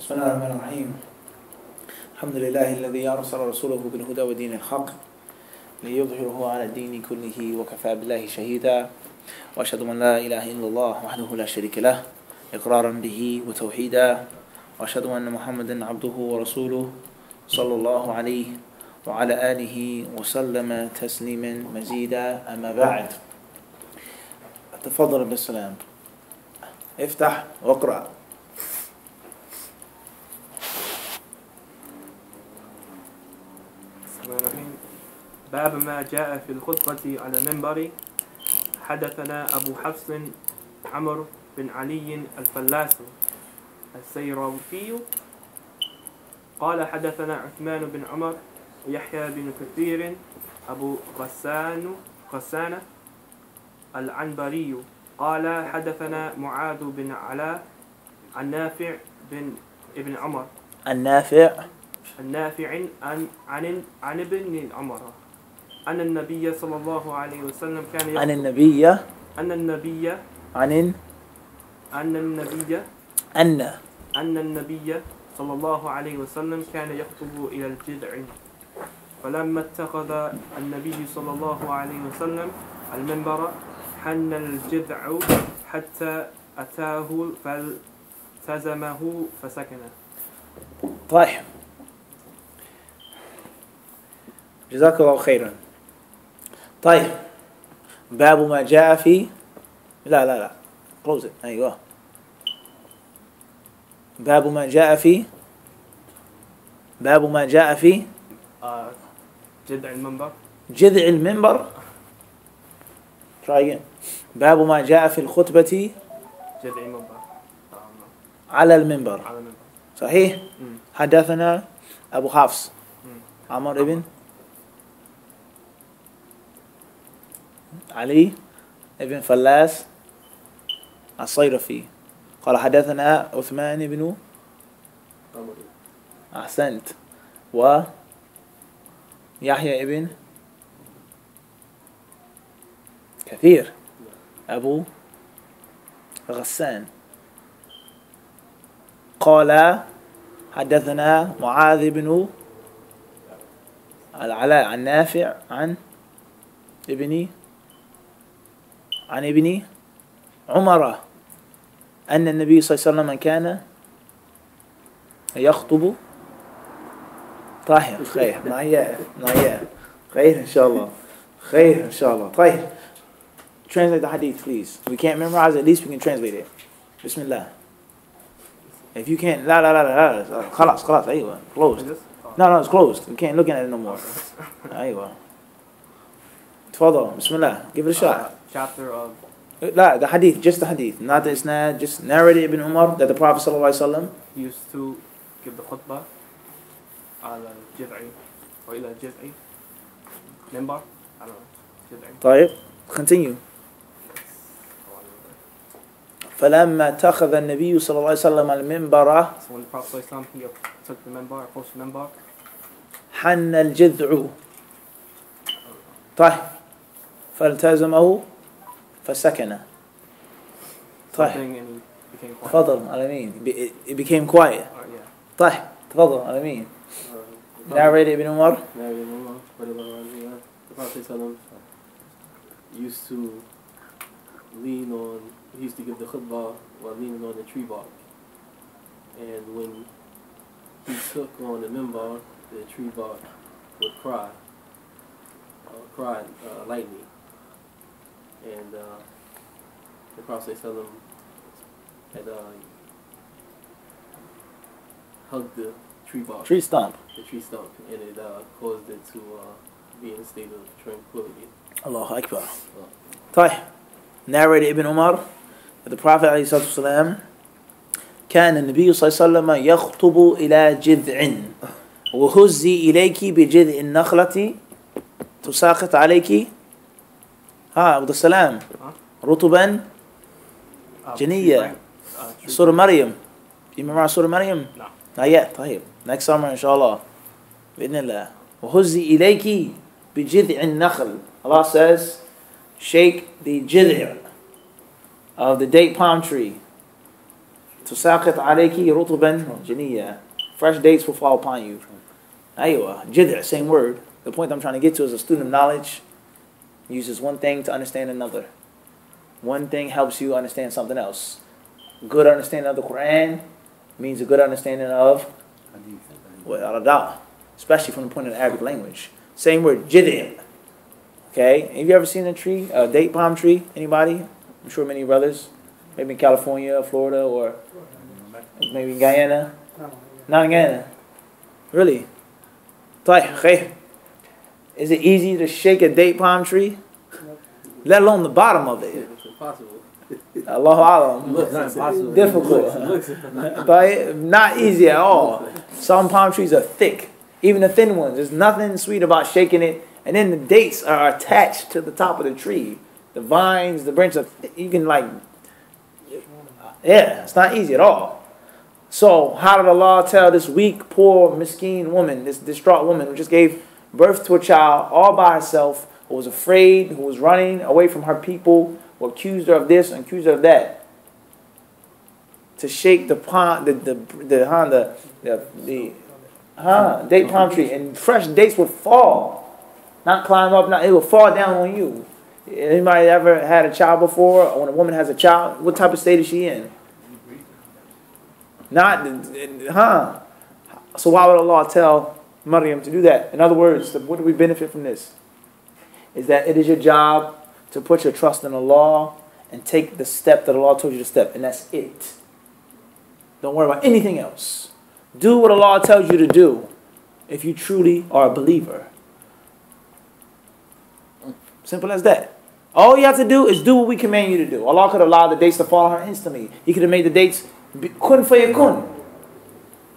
بسم الله الرحمن الرحيم. الحمد لله الذي أرسل رسوله بالهدى ودين الحق ليظهره على الدين كله وكفى بالله شهيدا، وأشهد أن لا إله إلا الله وحده لا شريك له إقرارا به وتوحيدا، وأشهد أن محمدا عبده ورسوله صلى الله عليه وعلى آله وسلم تسليما مزيدا. أما بعد، تفضل بالسلام، افتح واقرأ. باب ما جاء في الخطبة على المنبر. حدثنا أبو حفص عمرو بن علي الفلاس السيرافي قال حدثنا عثمان بن عمر ويحيى بن كثير أبو غسان العنبري قال حدثنا معاذ بن علاء عن نافع بن ابن عمر النافع عن ابن عمر أن النبي صلى الله عليه وسلم كان يخطب. أن النبي صلى الله عليه وسلم كان يخطب إلى الجذع، فلما اتخذ النبي صلى الله عليه وسلم المنبر حن الجذع حتى أتاه فالتزمه فسكنه. طيب، جزاك الله خيرا. طيب، باب ما جاء في لا close it. أيوة، باب ما جاء في جذع المنبر. try again. باب ما جاء في الخطبة جذع المنبر على المنبر. صحيح. حدثنا أبو حفص عمر ابن علي ابن فلاس الصيرفي قال حدثنا عثمان بن أحسنت ويحيى ابن كثير أبو غسان قال حدثنا معاذ بن العلاء عن نافع عن ابن عمر أن النبي صلى الله عليه وسلم كان يخطب. طيب، خير خير إن شاء الله. طيب, translate the hadith please. We can't memorize, at least we can translate it. Bismillah. If you can't, لا خلاص أيوة, closed. No, it's closed. We can't look at it no more. أيوة. تفضل. Bismillah. Give it a shot. Chapter of the hadith, just the hadith, not the isnad, just narrated Ibn Umar that the Prophet ﷺ used to give the khutbah على الجذع or إلى الجذع منبر. I don't know. طيب, continue. فلما اتخذ النبي صلى الله عليه وسلم المنبر. So when the Prophet ﷺ he took the minbar, approached the minbar. حن الجذع. طيب, فالتزمه فسكن. طيب, تفضل على مين. It became quiet. طيب, تفضل على مين. Narrated Ibn Umar. The Prophet used to lean on, he used to give the khutbah while leaning on the tree bark. And when he took on the minbar, the tree bark would cry lightly. And the Prophet had hugged the tree bark. Tree stump. The tree stump, and it caused it to be in a state of tranquility. Allahu Akbar. طيب, narrated Ibn Umar that the Prophet عليه الصلاة والسلام كان النبي صلى الله عليه وسلم يخطب إلى جذع وهزي إليك بجذع النخلة تساقط عليك عبد السلام رطبا جنية. سورة مريم. You remember سورة مريم? No. Not yet. طيب, next summer إن شاء الله بإذن الله. وهزي إليك بجذع النخل. Allah says, shake the jidh of the date palm tree تساقط عليك رطبا جنيا. Fresh dates will fall upon you. Aywa, jidr, same word. The point I'm trying to get to is a student of knowledge uses one thing to understand another. One thing helps you understand something else. Good understanding of the Quran means a good understanding of without a doubt, especially from the point of the Arabic language. Same word, jidr. Okay, have you ever seen a tree, a date palm tree? Anybody? I'm sure many brothers. Maybe in California, Florida, or maybe in Guyana. Not in Guyana. Really? Is it easy to shake a date palm tree? Let alone the bottom of it. It's impossible. Allahu Alam. It's not impossible. Difficult. But not easy at all. Some palm trees are thick. Even the thin ones. There's nothing sweet about shaking it. And then the dates are attached to the top of the tree. The vines, the branches, you can it's not easy at all. So how did Allah tell this weak, poor, miskeen woman, this distraught woman who just gave birth to a child all by herself, who was afraid, who was running away from her people, who accused her of this and accused her of that, to shake the date palm tree, and fresh dates would fall. Not climb up, it will fall down on you. Anybody ever had a child before? Or when a woman has a child, what type of state is she in? So why would Allah tell Maryam to do that? In other words, what do we benefit from this? Is that it is your job to put your trust in Allah and take the step that Allah told you to step, and that's it. Don't worry about anything else. Do what Allah tells you to do if you truly are a believer. Simple as that. All you have to do is do what we command you to do. Allah could have allowed the dates to fall on her instantly. He could have made the dates kun fayakun.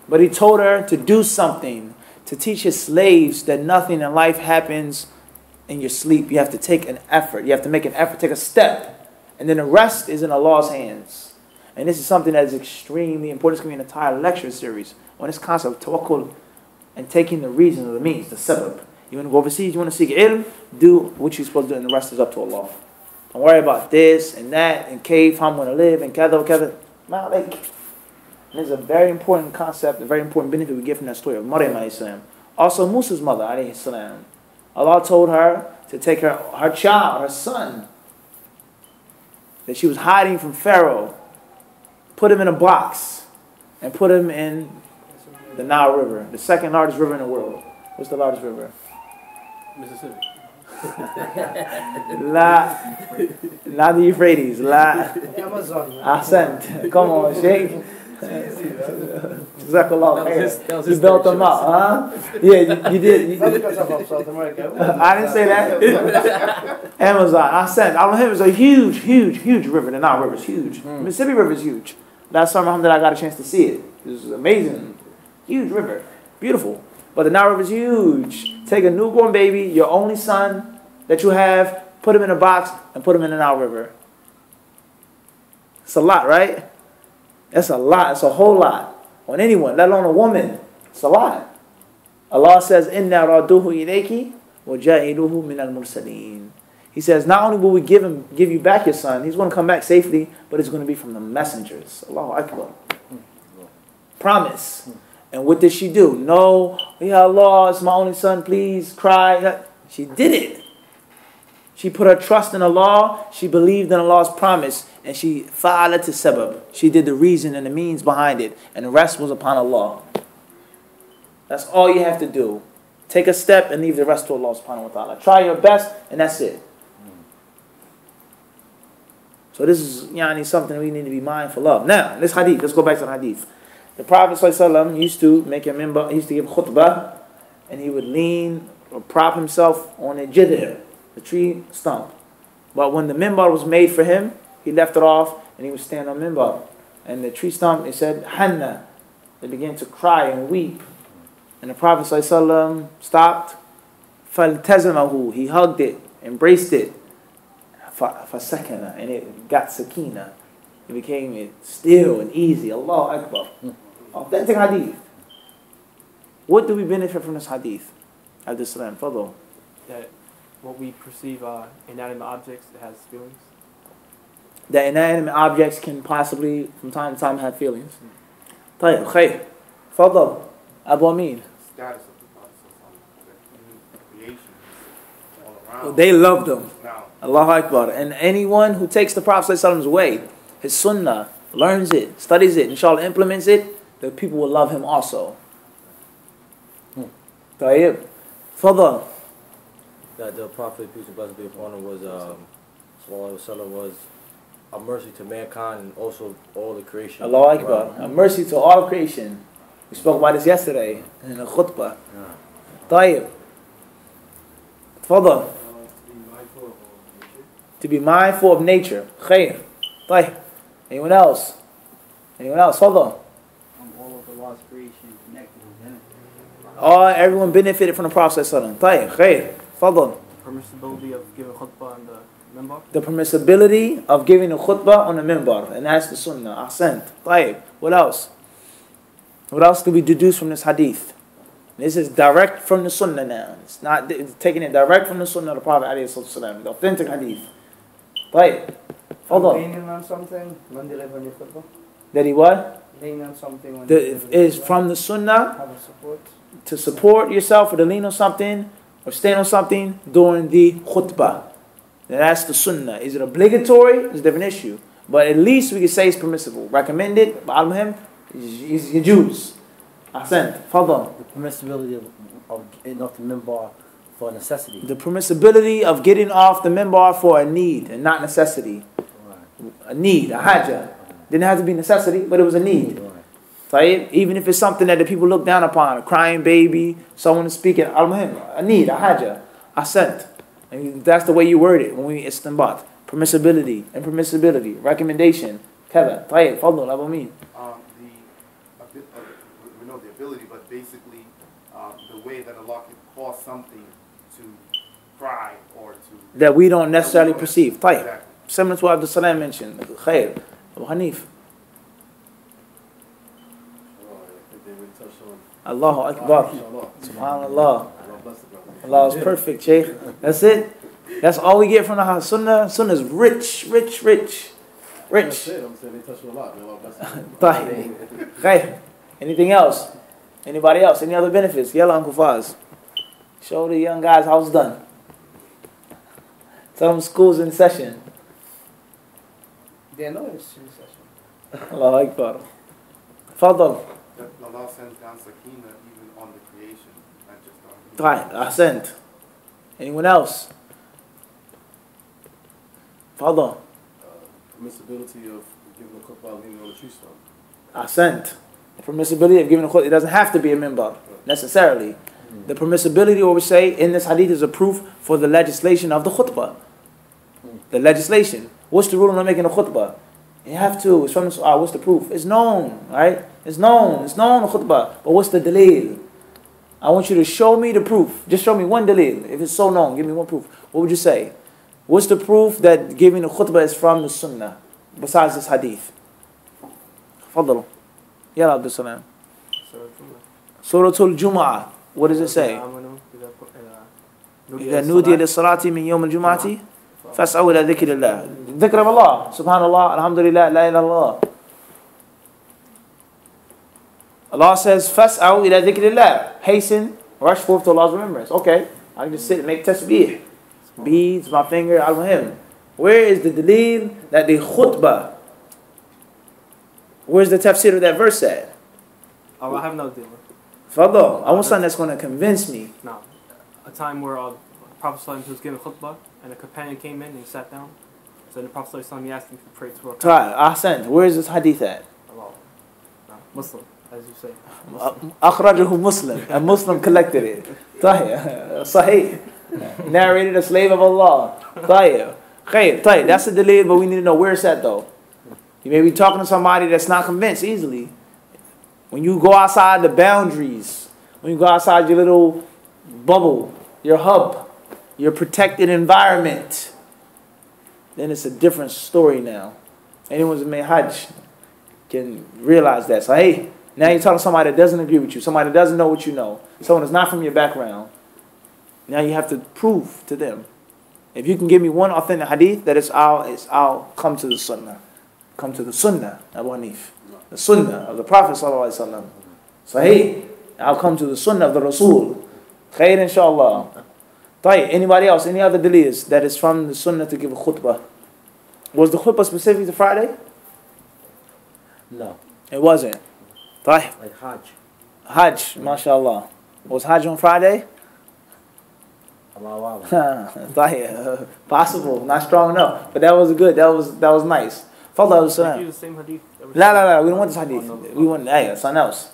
But He told her to do something, to teach His slaves that nothing in life happens in your sleep. You have to take an effort. You have to make an effort, take a step. And then the rest is in Allah's hands. And this is something that is extremely important. It's going to be an entire lecture series on this concept of tawakkul and taking the reason or the means, the sabab. You want to go overseas, you want to seek ilm, do what you're supposed to do, and the rest is up to Allah. Don't worry about this and that, and cave, how I'm going to live, and kada. This is a very important concept, a very important benefit we get from that story of Maryam alayhi salam. Also Musa's mother alayhi salam. Allah told her to take her child, her son, that she was hiding from Pharaoh, put him in a box, and put him in the Nile River, the second largest river in the world. What's the largest river? Mississippi. Not the Euphrates. Ahsant. Come on, Sheikh. You built them up, huh? Yeah, you did. I didn't say that. Amazon. Ahsant. Al-Muhim is a huge river. The Nile River is huge. Mississippi River is huge. Last summer that I got a chance to see it. It was amazing. Huge river. Beautiful. But the Nile River is huge. Take a newborn baby, your only son that you have, put him in a box, and put him in the Nile River. It's a lot, right? That's a lot. It's a whole lot. On anyone, let alone a woman. It's a lot. Allah says, "Inna raduhu ilayki wa ja'iluhu min al-mursaleen." He says, not only will we give you back your son, he's going to come back safely, but it's going to be from the messengers. Allahu Akbar. Promise. And what did she do? No, Ya Allah, it's my only son, please, cry. She did it. She put her trust in Allah. She believed in Allah's promise. And she fa'alat sabab. She did the reason and the means behind it. And the rest was upon Allah. That's all you have to do. Take a step and leave the rest to Allah subhanahu wa ta'ala. Try your best and that's it. So this is something we need to be mindful of. Now, this hadith, let's go back to the hadith. The Prophet ﷺ used to make a minbar, he used to give khutbah, and he would lean or prop himself on a jidr, the tree stump. But when the minbar was made for him, he left it off and he would stand on minbar. And the tree stump, it said, Hanna. They began to cry and weep. And the Prophet ﷺ stopped. فَالْتَزَمَهُ. He hugged it, embraced it. فَسَكَنَ. And it got sakina. It became still and easy. Allahu Akbar. Authentic hadith. What do we benefit from this hadith? Al-Islam, fadl. That what we perceive are inanimate objects that has feelings. that inanimate objects can possibly, from time to time, have feelings. طيب خير تفضل أبو أمين. Status of the Prophet, creation, all around. They loved him. Now, Allahu Akbar. And anyone who takes the Prophet's way, his sunnah, learns it, studies it, inshallah implements it, the people will love him also. طيب تفضل. That the Prophet, peace and blessings be upon him, was sallallahu alaihi wasallam, was a mercy to mankind and also all the creation. Allahu Akbar. A mercy to all of creation. We spoke about this yesterday in the khutbah. طيب تفضل. To be mindful of nature. خير. طيب. Anyone else? Anyone else? تفضل. All of the Allah's creation connected with him. Everyone benefited from the Prophet ﷺ. طيب خير. تفضل. Permissibility of giving khutbah on the minbar. The permissibility of giving a khutbah on the minbar, and that's the sunnah. Ahsant. طيب. What else? What else do we deduce from this hadith? This is direct from the sunnah now. It's not taking it direct from the sunnah of the Prophet ﷺ, the authentic hadith. طيب. تفضل. Leaning on something when delivering your khutbah. That he what? Leaning on something when Is from the sunnah have a support. to support yourself or to lean on something or stand on something during the khutbah. Now that's the sunnah. Is it obligatory? It's a different issue. But at least we can say it's permissible. Recommended by al-Muhim is Jews. Ahsant. Fadal. The permissibility of getting off the minbar for necessity. The permissibility of getting off the minbar for a need and not necessity. A need, a haja. Didn't have to be necessity, but it was a need. Right? Even if it's something that the people look down upon, a crying baby, someone is speaking, al-Muhim, a need, a haja, ahsant. And that's the way you word it when we istinbat. Permissibility, impermissibility, recommendation. Kada. طيب فضل أبو مين. We know the ability, but basically the way that Allah can cause something to cry or to... That we don't necessarily perceive. طيب. Exactly. Similar to what Abdul Salam mentioned. Khair. Abu Hanif. Allahu Akbar. Subhanallah. Allah is perfect, Shaykh. That's it. That's all we get from the Sunnah. Sunnah is rich, rich, rich. Rich. طيب. Khair. Anything else? Anybody else? Any other benefits? Yalla, Uncle Faz. Show the young guys how it's done. Tell them school's in session. They know it's in session. Allahu Akbar. Fadal. That Allah sends down sakina even on the creation, not just on... Right, ahsant. Anyone else? Fadal. Permissibility of giving a khutbah leaning on a tree stump. Ahsant. The permissibility of giving a khutbah, it doesn't have to be a minbar, necessarily. The permissibility, what we say in this hadith, is a proof for the legislation of the khutbah. The legislation. What's the rule of not making a khutbah? You have to. It's from the what's the proof? It's known, right? It's known. It's known the khutbah. But what's the dalil? I want you to show me the proof. Just show me one dalil. If it's so known, give me one proof. What would you say? What's the proof that giving a khutbah is from the sunnah, besides this hadith? Fadl. Ya Abdul Salam. Suratul Jum'ah. What does it say? إذا نودي للصلاة من يوم الجمعة فاسعوا إلى ذكر الله. ذكر الله. Subhanallah. Alhamdulillah. La ilaha illallah. Allah says, فاسعوا إلى ذكر الله. Hasten, rush forth to Allah's remembrance. Okay. I can just sit and make tasbih. Beads, my finger, al-Muhim. Where is the dalil that the khutbah? Where's the tafsir of that verse at? Oh, I have no deal. Fadl, I want something that's going to convince me. No. A time where Prophet ﷺ was giving khutbah and a companion came in and he sat down. So the Prophet ﷺ, he asked him to pray to Right, Ahsan. Where is this hadith at? Allah. No, Muslim, as you say. Akhrajahu Muslim. A Muslim collected it. Sahih. Narrated a slave of Allah. Tayyib. Khair. Tayyib. That's the delay, but we need to know where it's at though. You may be talking to somebody that's not convinced easily. When you go outside the boundaries, when you go outside your little bubble, your hub, your protected environment, then it's a different story now. Anyone who's made Hajj can realize that. So hey, now you're talking to somebody that doesn't agree with you, somebody that doesn't know what you know, someone that's not from your background. Now you have to prove to them If you can give me one authentic hadith, that is I'll come to the sunnah. Come to the sunnah, Abu Hanif. The sunnah of the Prophet sallallahu alaihi wasallam. Sahih. I'll come to the sunnah of the Rasul. Khair inshallah. طيب, anybody else? Any other deleers that is from the sunnah to give a khutbah? Was the khutbah specific to Friday? No. It wasn't. طيب. Like Hajj. Hajj, mashallah. Was Hajj on Friday? Possible, not strong enough, but that was good. That was nice. Fadl Use the same hadith. La, we don't want this hadith. We want something else.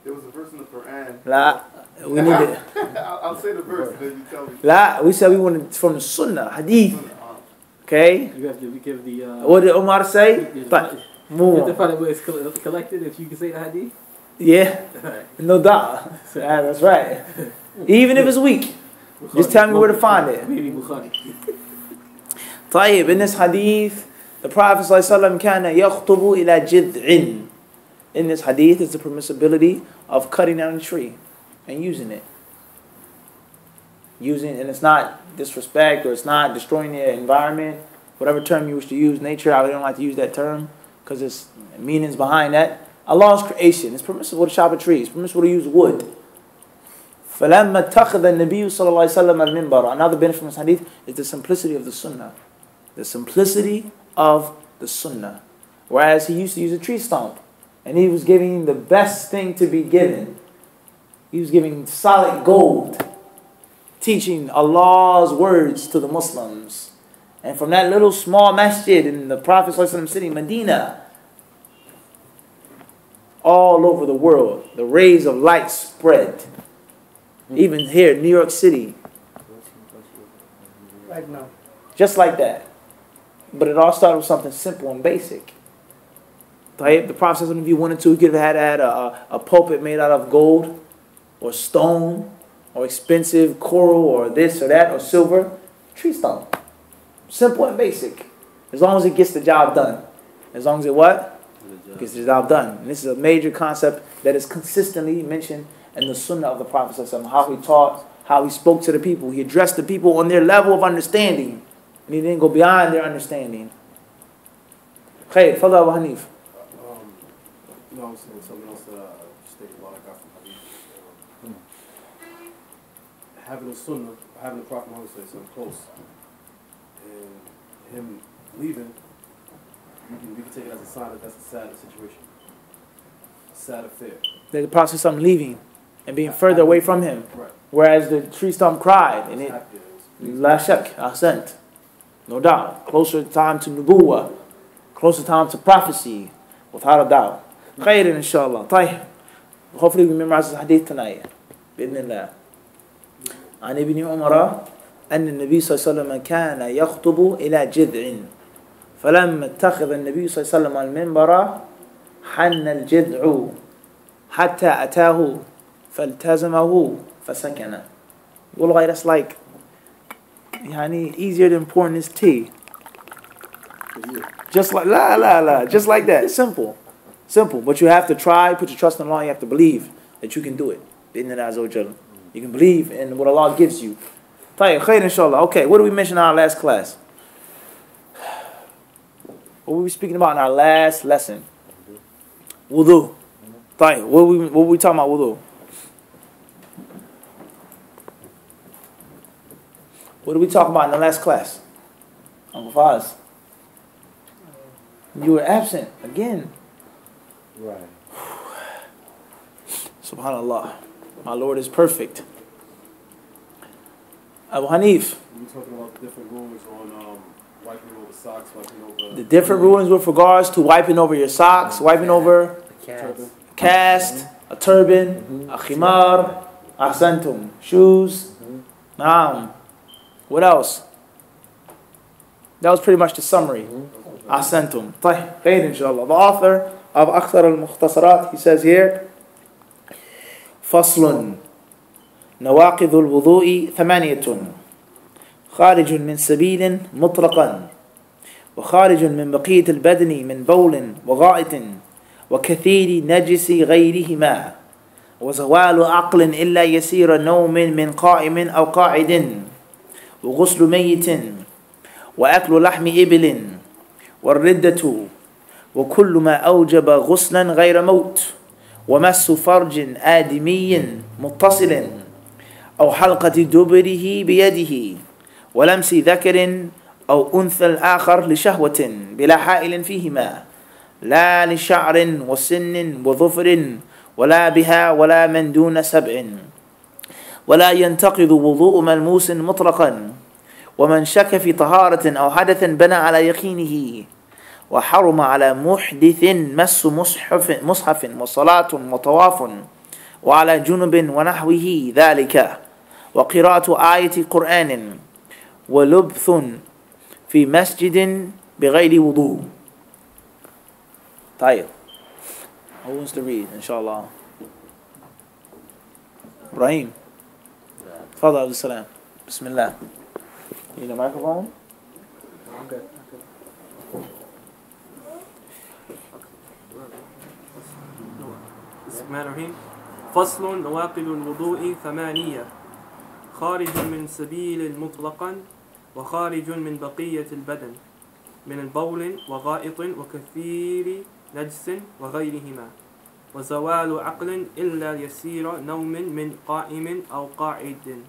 There was a verse in the Quran. La, we need it. I'll say the verse, then you tell me. La, we said we wanted it from the sunnah hadith. Okay. You have to give the. What did Omar say? But You have to find out where it's collected. If you can say the hadith. yeah, no doubt. Yeah, that's right. Even if it's weak, just tell me where to find it. Maybe Bukhari. طيب, in this hadith, the Prophet ﷺ كان يخطب إلى جذع. In this hadith is the permissibility of cutting down a tree and using it. And it's not disrespect or it's not destroying the environment. Whatever term you wish to use, nature, I don't like to use that term because there's meanings behind that. Allah's creation. It's permissible to chop a tree. It's permissible to use wood. فَلَمَّا اتَّخَذَ النَّبِيُّ صَلَى اللَّهُ عَلَيْهِ وسلم الْمِنْبَرَ. Another benefit from this hadith is the simplicity of the sunnah. The simplicity of the sunnah. Whereas he used to use a tree stump. And he was giving the best thing to be given. He was giving solid gold. Teaching Allah's words to the Muslims. And from that little small masjid in the Prophet ﷺ city, Medina, all over the world, the rays of light spread. Even here in New York City. Right now. Just like that. But it all started with something simple and basic. The Prophet says, if you wanted to, he could have had a pulpit made out of gold or stone or expensive coral or this or that or silver. Tree stump. Simple and basic. As long as it gets the job done. As long as it what? Gets the job done. And this is a major concept that is consistently mentioned in the sunnah of the Prophet, how he taught, how he spoke to the people. He addressed the people on their level of understanding. And he didn't go beyond their understanding. Khair, Fadl Abu Hanif. I was saying something else that I just think about. I got from hadith. Having the sunnah, having the Prophet Muhammad say something close, and him leaving, we can take it as a sign that that's a sad situation, a sad affair. That the Prophet says something leaving and being further away from him. Right. Whereas the tree stump cried, and it, la shak, ahsant, no doubt, closer time to nubuwah, closer time to prophecy, without a doubt. Khair inshallah. طيب. Hopefully we memorize this hadith tonight. بإذن الله. عن ابن عمر أن النبي صلى الله عليه وسلم كان يخطب إلى جذع فلما اتخذ النبي صلى الله عليه وسلم المنبر حن الجذع حتى أتاه فالتزمه فسكن. والله, that's like يعني easier than pouring this tea. Just like just like that. Simple. But you have to try, put your trust in Allah, you have to believe that you can do it. You can believe in what Allah gives you. Khair inshallah. Okay, what did we mention in our last class? What were we speaking about in our last lesson? Wudu. What were we talking about wudu? What did we talk about in the last class? Uncle Faz. You were absent again. Right. Subhanallah. My Lord is perfect. Abu Hanif. We were talking about the different rulings on wiping over socks, wiping over... The different rulings with regards to wiping over your socks, wiping over a cast, a turban, a khimar, ahsantum, shoes. Naam. What else? That was pretty much the summary. Ahsantum. طيب. Khair inshallah. The author of Akhtar al-Mukhtasarat, he says here, فصل نواقض الوضوء 8 خارج من سبيل مطلقا وخارج من بقية البدن من بول وغائط وكثير نجس غيرهما وزوال عقل إلا يسير نوم من قائم أو قاعد وغسل ميت وأكل لحم إبل والردة وكل ما أوجب غسلا غير موت ومس فرج آدمي متصل أو حلقة دبره بيده ولمس ذكر أو أنثى الآخر لشهوة بلا حائل فيهما لا لشعر وسن وظفر ولا بها ولا من دون 7 ولا ينتقض وضوء ملموس مطلقا ومن شك في طهارة أو حدث بنى على يقينه وحرم على محدث مس مصحف وصلاة وطواف وعلى جنب ونحوه ذلك وقراءة آية قرآن ولبث في مسجد بغير وضوء. طيب, who wants to read inshallah? Ibrahim, تفضل عبد السلام. بسم الله. You need a microphone? I'm good. بسم الله الرحمن الرحيم. فصل نواقض الوضوء 8 خارج من سبيل مطلقا وخارج من بقية البدن من البول وغائط وكثير نجس وغيرهما وزوال عقل إلا يسير نوم من قائم أو قاعد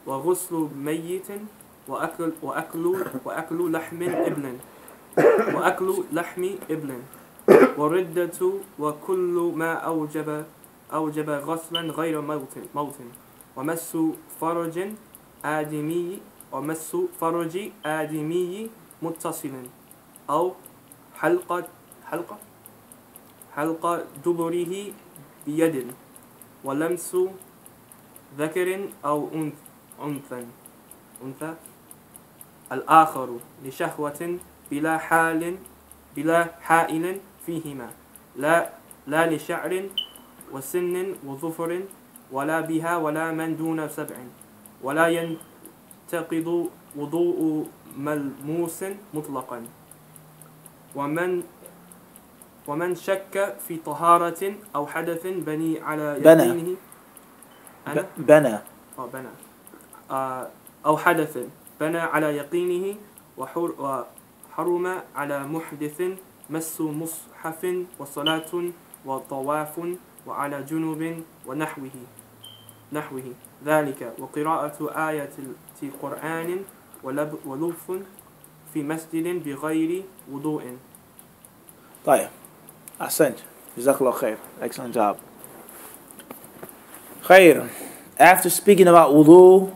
وغسل ميت وأكل لحم إبل وردة وكل ما أوجب غسلا غير موت ومس فرج آدمي متصل أو حلقة دبره بيد ولمس ذكر أو أنثى الآخر لشهوة بلا حائل فيهما لا لشعر وسن وظفر ولا بها ولا من دون 7 ولا ينتقض وضوء ملموس مطلقا ومن شك في طهارة أو حدث بني على يقينه بنى أو حدث بنى على يقينه وحرم على محدث مس مصحف وصلاة وطواف وعلى جنوب ونحوه ذلك وقراءة آية قرآن ولبث في مسجد بغير وضوء. طيب, أحسنت, جزاك الله خير, excellent job. Khair, after speaking about wudu,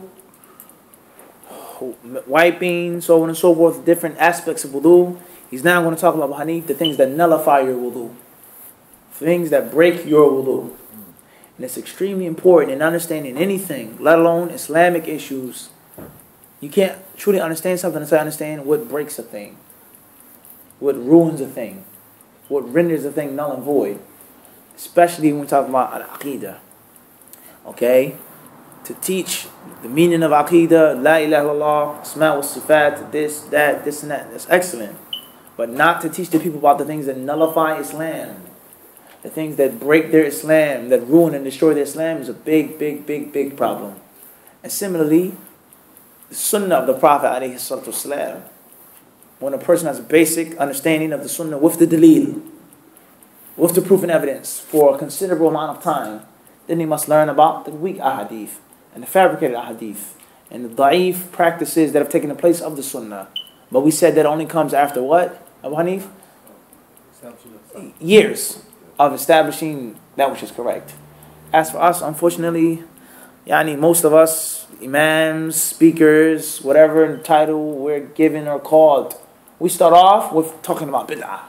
wiping, so on and so forth, different aspects of wudu, he's now going to talk about hadith, the things that nullify your wudu, things that break your wudu. And it's extremely important in understanding anything, let alone Islamic issues. You can't truly understand something until you understand what breaks a thing, what ruins a thing, what renders a thing null and void. Especially when we talk about al-aqidah. Okay? To teach the meaning of aqidah, la ilaha illallah, asma wa sifat, this, that, this and that. That's excellent. But not to teach the people about the things that nullify Islam. The things that break their Islam, that ruin and destroy their Islam is a big, big, big, big problem. And similarly, the sunnah of the Prophet ﷺ, when a person has a basic understanding of the sunnah with the dalil, with the proof and evidence for a considerable amount of time, then he must learn about the weak ahadith and the fabricated ahadith and the da'if practices that have taken the place of the sunnah. But we said that only comes after what, Abu Hanif? Years of establishing that which is correct. As for us, unfortunately, most of us, imams, speakers, whatever title we're given or called, we start off with talking about bid'ah.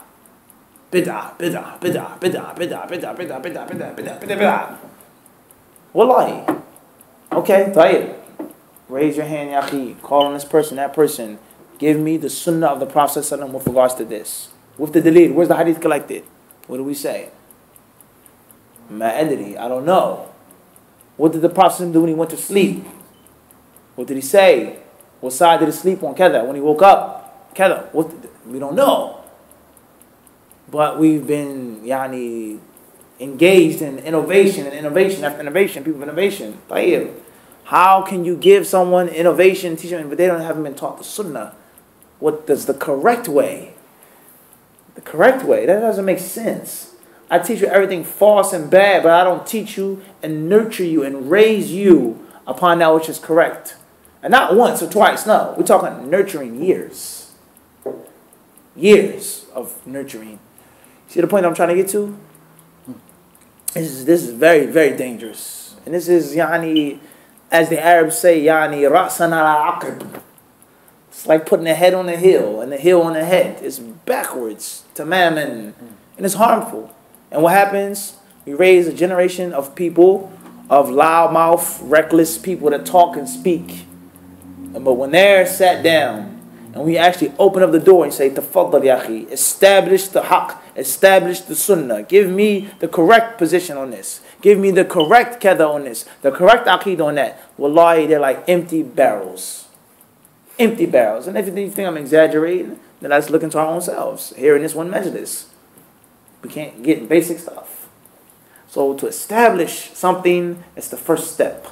Bid'ah, bid'ah, bid'ah, bid'ah, bid'ah, bid'ah, bid'ah, bid'ah, bid'ah, bid'ah, bid'ah, bid'ah. Wallahi. Okay, tayyib. Raise your hand, ya akhi. Call on this person, that person. Give me the sunnah of the Prophet ﷺ with regards to this. With the dalil. Where's the hadith collected? What do we say? Ma adri, I don't know. What did the Prophet do when he went to sleep? What did he say? What side did he sleep on? Kada. When he woke up? Kada. We don't know. But we've been engaged in innovation and innovation after innovation, people of innovation. Tayyib. How can you give someone innovation, teach them, but they haven't been taught the sunnah? What does the correct way? The correct way. That doesn't make sense. I teach you everything false and bad, but I don't teach you and nurture you and raise you upon that which is correct. And not once or twice, no. We're talking nurturing years. Years of nurturing. See the point I'm trying to get to? This is very, very dangerous. And this is, yani, as the Arabs say, yani, ra'san ala-aqib. It's like putting the head on the hill and the hill on the head. It's backwards, tamaman, and it's harmful. And what happens? We raise a generation of people, of loudmouth, reckless people that talk and speak. But when they're sat down, and we actually open up the door and say, Tafaddal ya akhi, establish the haqq, establish the sunnah, give me the correct position on this, give me the correct kada on this, the correct aqidah on that. Wallahi, they're like empty barrels. Empty barrels. And if you think I'm exaggerating, then let's look into our own selves. Here in this one majlis, we can't get basic stuff. So to establish something, it's the first step.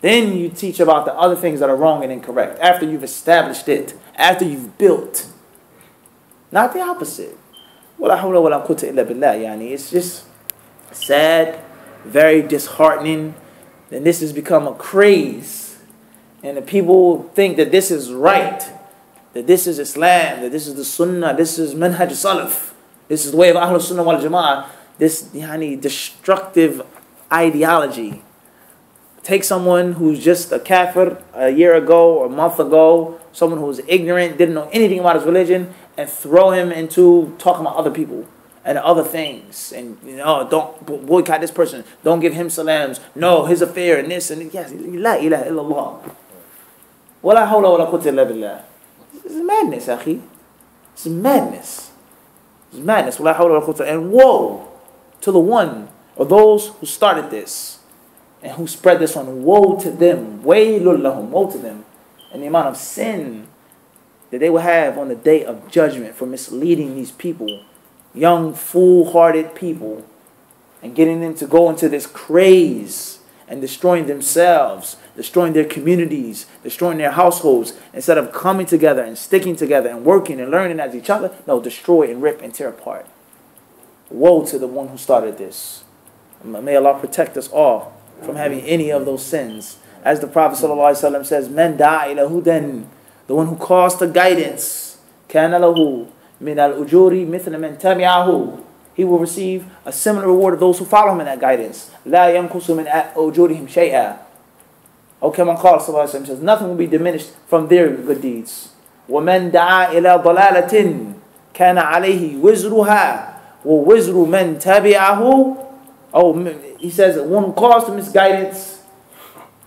Then you teach about the other things that are wrong and incorrect. After you've established it, after you've built. Not the opposite. It's just sad, very disheartening. And this has become a craze. And the people think that this is right, that this is Islam, that this is the Sunnah, this is Manhaj Salaf, this is the way of Ahlul Sunnah wal Jama'ah. This destructive ideology. Take someone who's just a kafir a year ago or a month ago, someone who was ignorant, didn't know anything about his religion, and throw him into talking about other people and other things. And, don't boycott this person. Don't give him salams. No, his affair and this and yes. La ilaha illallah. Wala hawla wala quwwata illa billah. This is madness, akhi. It's madness. It's madness. Wala hawla wala quwwata. And woe to the one or those who started this and who spread this on. Woe to them. Waylul lahum. Woe to them. And the amount of sin that they will have on the day of judgment for misleading these people, young, foolhardy people, and getting them to go into this craze and destroying themselves, destroying their communities, destroying their households, instead of coming together and sticking together and working and learning as each other. No, destroy and rip and tear apart. Woe to the one who started this. May Allah protect us all from having any of those sins. As the Prophet ﷺ says, "Man da'a ila hudan," the one who calls to guidance, kana lahu min al-ujuri mithla man tabi'ahu. He will receive a similar reward of those who follow him in that guidance. La yanqusu min ujurihim shay'a. Okay, man qala sallallahu alaihi wasallam says, nothing will be diminished from their good deeds. وَمَنْ دَعَا إِلَى ضَلَالَةٍ كَانَ عَلَيْهِ وِزْرُهَا وَوِزْرُ مَنْ تَبِعَهُ. Oh, he says that one who calls to misguidance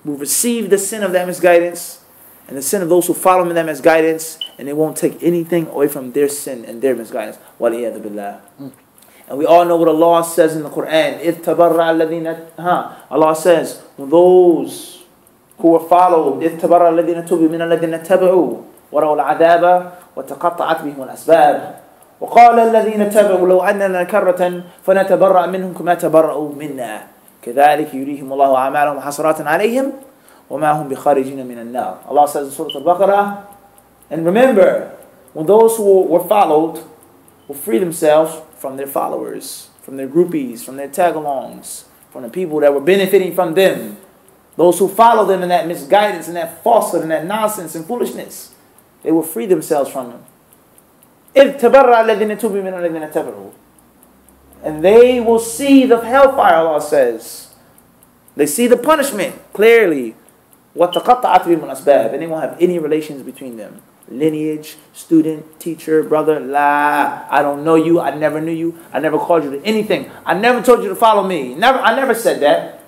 will receive the sin of that misguidance and the sin of those who follow him in that misguidance, and they won't take anything away from their sin and their misguidance. وَلِيَذُ بِاللَّهِ. And we all know what Allah says in the Quran. إِذْ تَبَرَّأَ الَّذِينَ Allah says, when those who were followed, إِذْ تَبَرَّأَ الَّذِينَ تُبِعُوا مِنَ الَّذِينَ اتَّبَعُوا وَرَأَوُا الْعَذَابَ وَتَقَطَّعَتْ بِهِمُ الْأَسْبَابُ وقال الذين اتبعوا لو أن لنا كرة فنتبرأ منهم كما تبرأوا منا كذلك يريهم الله أعمالهم حسرات عليهم وما هم بخارجين من النار. Allah says in Surah Al-Baqarah, and remember, when those who were followed will free themselves from their followers, from their groupies, from their tag-alongs, from the people that were benefiting from them, those who follow them in that misguidance and that falsehood and that nonsense and foolishness, they will free themselves from them. إِذْ تَبَرَّأَ الَّذِينَ تُبِعُوا مِنَ الَّذِينَ اتَّبَعُوا. And they will see the hellfire, Allah says. They see the punishment clearly. وَتَقَطَّعَتْ بِهِمُ الْأَسْبَابُ. And they won't have any relations between them. Lineage, student, teacher, brother, la. I don't know you. I never knew you. I never called you to anything. I never told you to follow me. I never said that.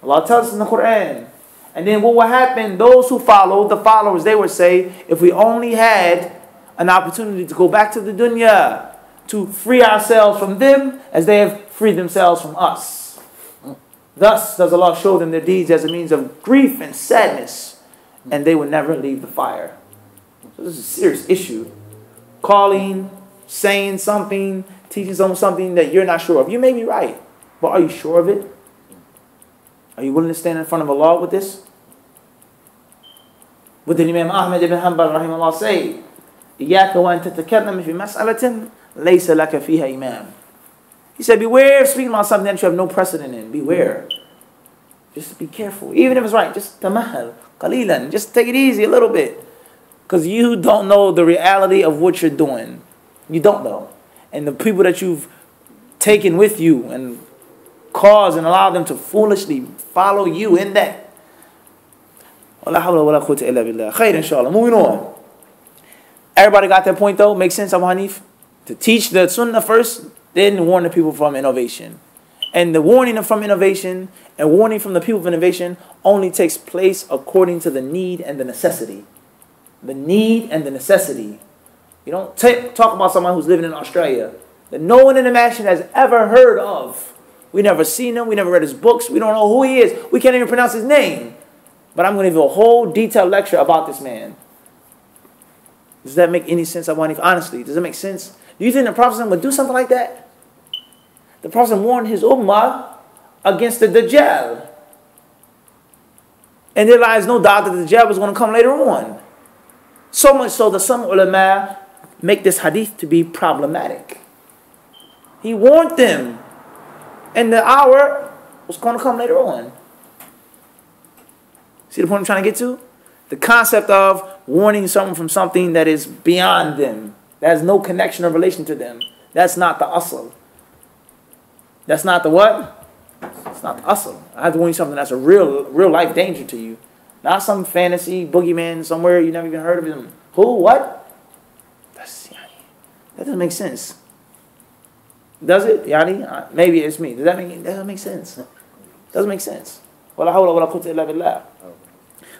Allah tells us in the Quran. And then what will happen? Those who follow, the followers, they would say, if we only had an opportunity to go back to the dunya, to free ourselves from them as they have freed themselves from us. Thus does Allah show them their deeds as a means of grief and sadness, and they will never leave the fire. So this is a serious issue. Calling, saying something, teaching someone something that you're not sure of. You may be right, but are you sure of it? Are you willing to stand in front of Allah with this? What did Imam Ahmad ibn Hanbal rahimahullah say? إِيَّاكَ وَأَن تَتَكَلَّمَ فِي مَسْأَلَةٍ لَيْسَ لَكَ فِيهَا إِمَامٍ. He said, beware of speaking about something that you have no precedent in. Beware. Just be careful. Even if it's right, just tamahal, qalilan. Just take it easy a little bit. Because you don't know the reality of what you're doing. You don't know. And the people that you've taken with you and caused and allowed them to foolishly follow you in that. Wala hawla wala quwwata illa billah. Khair, inshallah. Moving on. Everybody got that point though? Makes sense, Abu Hanif? To teach the sunnah first, then warn the people from innovation. And the warning from innovation and warning from the people of innovation only takes place according to the need and the necessity. The need and the necessity. You don't talk about someone who's living in Australia that no one in the nation has ever heard of. We never seen him. We never read his books. We don't know who he is. We can't even pronounce his name. But I'm going to give you a whole detailed lecture about this man. Does that make any sense, Abu Hanif? Honestly, does it make sense? Do you think the Prophet would do something like that? The Prophet warned his ummah against the Dajjal. And there lies no doubt that the Dajjal was going to come later on. So much so that some ulama make this hadith to be problematic. He warned them. And the hour was going to come later on. See the point I'm trying to get to? The concept of warning someone from something that is beyond them. That has no connection or relation to them. That's not the asl. That's not the what? It's not the asl. I have to warn you something that's a real life danger to you. Not some fantasy boogeyman somewhere you never even heard of him. Who? What? That doesn't make sense. Does it? Yani? Maybe it's me. That doesn't make sense. Doesn't make sense. وَلَا حَوْلَ وَلَا قُوَّةَ إِلَّا بِاللَّهِ.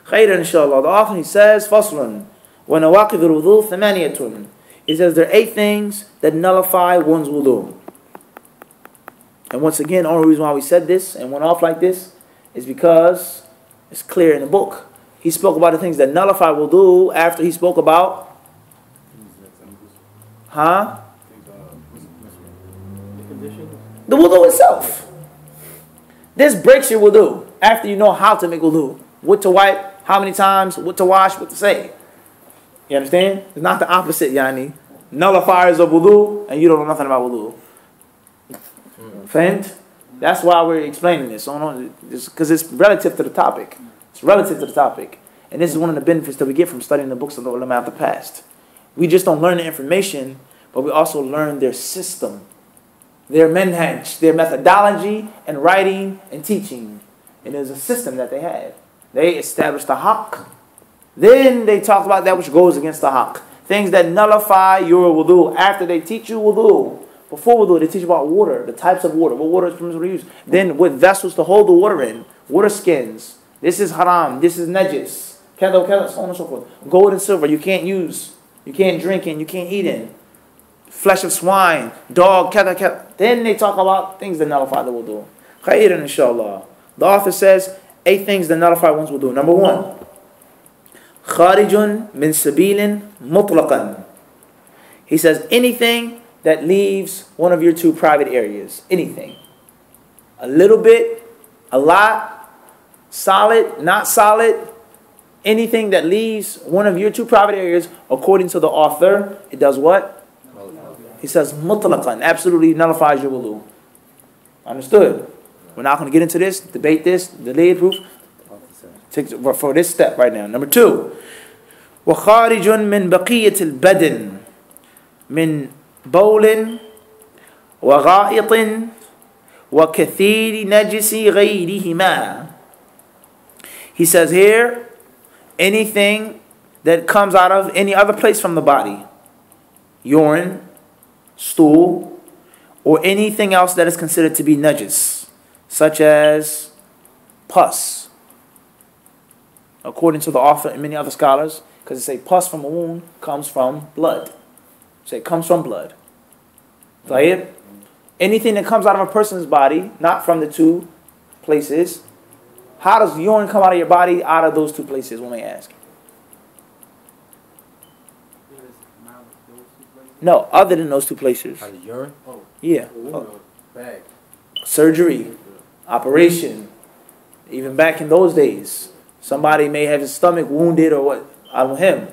خيرا inshallah. The author, he says, فَصْلٌ وَنَوَاقِضُ الْوُضُوء ثَمَانِيَةٌ. He says there are 8 things that nullify one's wudu. And once again, the only reason why we said this and went off like this is because it's clear in the book. He spoke about the things that nullify wudu after he spoke about the wudu itself. This breaks your wudu after you know how to make wudu. What to wipe, how many times, what to wash, what to say. You understand? It's not the opposite, yani. Nullifiers of wudu and you don't know nothing about wudu. Faint? That's why we're explaining this. Because it's relative to the topic. It's relative to the topic. And this is one of the benefits that we get from studying the books of the ulama of the past. We just don't learn the information, but we also learn their system, their manhaj, their methodology, and writing and teaching. And there's a system that they had. They established the haqq. Then they talk about that which goes against the haqq. Things that nullify your wudu. After they teach you wudu, before wudu, they teach you about water, the types of water, what water is permissible to use. Then what vessels to hold the water in, water skins. This is haram, this is najis, so on and so forth. Gold and silver you can't use, you can't drink in, you can't eat in. Flesh of swine, dog, Then they talk about things that nullify the wudu. Khairan inshallah. The author says 8 things that nullify one's wudu. Number 1, kharijun min sabilin mutlaqan. He says anything that leaves one of your 2 private areas. Anything. A little bit, a lot, solid, not solid. Anything that leaves one of your 2 private areas, according to the author, it does what? He says mutlaqan, absolutely nullifies your wudu. Understood? We're not going to get into this, debate this, delay proof. For this step right now. Number 2, وَخَارِجٌ مِّن بَقِيَّةِ الْبَدْنِ مِّن بول وغائط وكثير نجس غيرهما. He says here, anything that comes out of any other place from the body, urine, stool, or anything else that is considered to be najis, such as pus, according to the author and many other scholars, because they say pus from a wound comes from blood. Say it comes from blood. Right? Anything that comes out of a person's body, not from the 2 places. How does urine come out of your body out of those 2 places, one may ask? No, other than those 2 places. Out of urine? Oh. Yeah. Bag. Surgery, operation. Even back in those days, somebody may have his stomach wounded or what? Al-Muhim.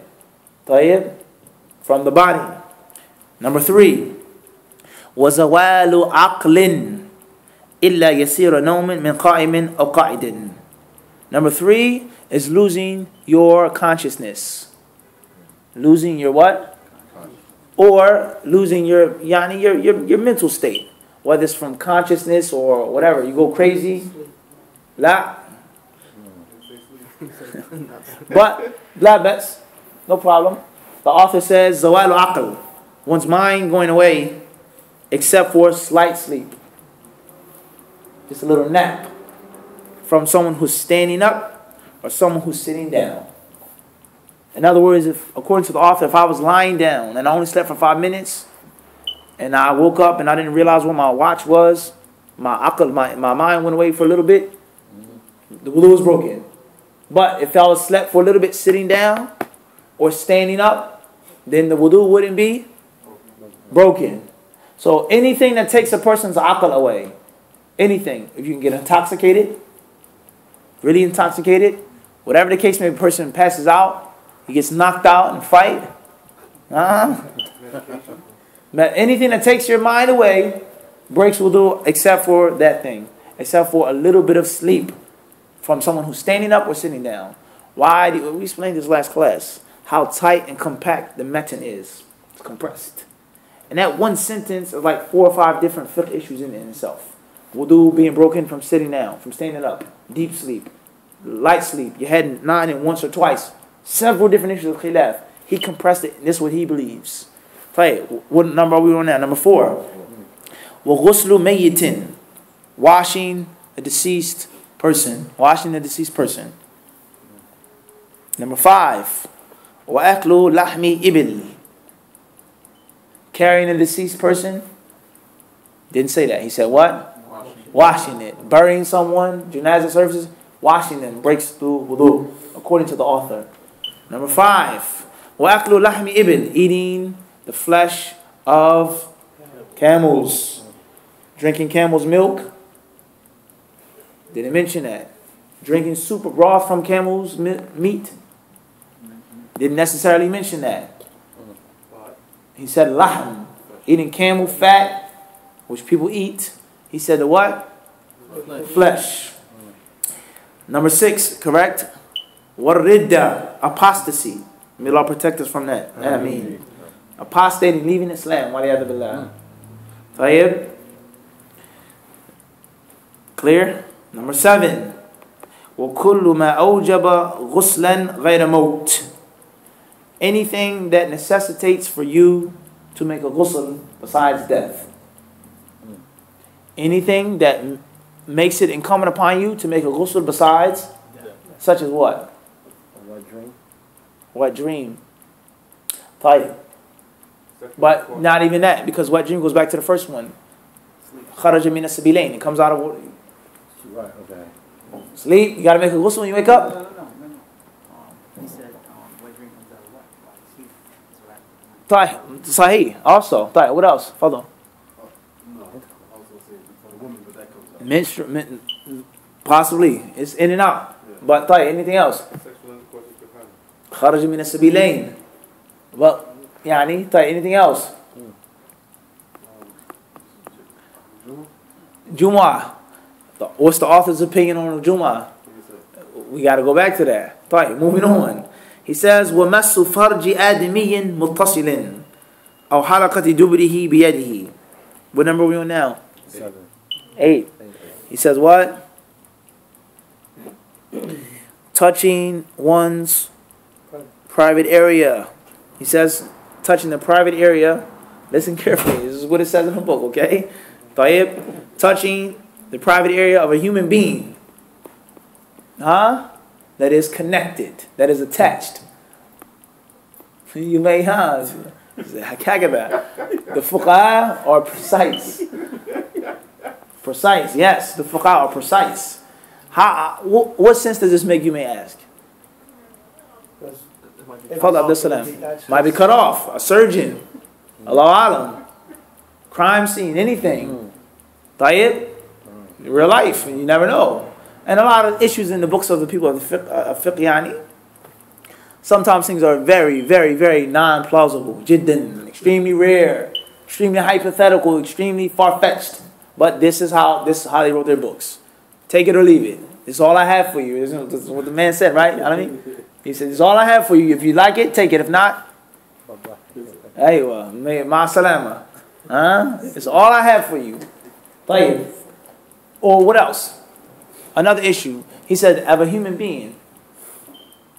طيب. From the body. Number 3. وَزَوَالُ عَقْلٍ إِلَّا يَسِيرَ نَوْمٍ مِنْ قَائِمٍ أَوْ قَائِدٍ. Number 3 is losing your consciousness. Losing your what? Or losing your your mental state. Whether it's from consciousness or whatever. You go crazy. La. But, la bets. No problem. The author says, Zawalu aql. One's mind going away except for slight sleep. Just a little nap. From someone who's standing up or someone who's sitting down. In other words, if, according to the author, if I was lying down and I only slept for 5 minutes and I woke up and I didn't realize what my watch was, my mind went away for a little bit, the wudu was broken. But if I was slept for a little bit sitting down or standing up, then the wudu wouldn't be broken. So anything that takes a person's aql away, anything, if you can get intoxicated, really intoxicated, whatever the case may be, a person passes out, he gets knocked out in a fight. But anything that takes your mind away breaks wudu except for that thing. Except for a little bit of sleep from someone who's standing up or sitting down. Why? We explained this last class. How tight and compact the metan is. It's compressed. And that one sentence is like 4 or 5 different fiqh issues in itself. Wudu being broken from sitting down, from standing up. Deep sleep. Light sleep. Your head nodding once or twice. Several different issues of khilaf. He compressed it, and this is what he believes. Right. What number are we on now? Number 4. وَغُسْلُ مَيِّتٍ. Washing a deceased person. Washing the deceased person. Number 5. وَأَكْلُ لَحْمِ إِبِلٍ. Carrying a deceased person. Didn't say that. He said what? Washing it. Burying someone, janazah services, washing them breaks through wudu, according to the author. Number 5. وَأَكْلُ لَحْمِ إِبِلٍ. Eating the flesh of camels. Drinking camel's milk. Didn't mention that. Drinking soup or broth from camel's meat. Didn't necessarily mention that. He said lahm. Eating camel fat, which people eat. He said the what? Flesh. Number 6, correct? Waridda, apostasy. May Allah protect us from that. I mean, apostating, leaving Islam. Waliyadu billah. Tayyib. Clear? Number 7. وَكُلُّ مَا أَوْجَبَ غُسْلًا غَيْرَ مَوْتٍ. Anything that necessitates for you to make a ghusl besides death. Anything that makes it incumbent upon you to make a ghusl besides, such as what? What dream? What dream? Tayyib. But not even that, because what dream goes back to the first one. خَرَجَ مِنَ السَّبِيلَيْنِ. It comes out of Right, okay. sleep. You got to make a ghusl when you wake up. No. He said, what drink comes out of what? Sleep. Sahih. Also. What else? Hold on. No, I was going to say for the woman, but that comes out. Possibly. It's in and out. Yeah. But anything else? Sexual intercourse with your family. خرج من السبيلين. Well, يعني anything else? Jumu'ah. What's the author's opinion on Jumu'ah? We got to go back to that. Moving on. He says, وَمَسُّ فَرْجِ آدَمِيٍّ مُتَّصِلٍ أَوْ حَلَقَةِ دُبْرِهِ بِيَدِهِ. What number are we on now? 7. 8. He says what? Touching one's private area. He says, touching the private area. Listen carefully. This is what it says in the book, okay? Touching the private area of a human being. That is connected. That is attached. You may have. The fuqaha are precise. Precise, yes. The fuqaha are precise. What sense does this make, you may ask? Might be cut off. A surgeon. Allahu alam. Crime scene. Anything. Tayyib. Real life. You never know. And a lot of issues in the books of the people of the fiqh yani. Sometimes things are very, very, very non-plausible, jiddan, extremely rare, extremely hypothetical, extremely far-fetched. But this is how they wrote their books. Take it or leave it. This is all I have for you. This is what the man said, right? You know what I mean? He said, this is all I have for you. If you like it, take it. If not, aywa, ma salama. It's all I have for you. Tayyib. Or what else? Another issue. He said, of a human being.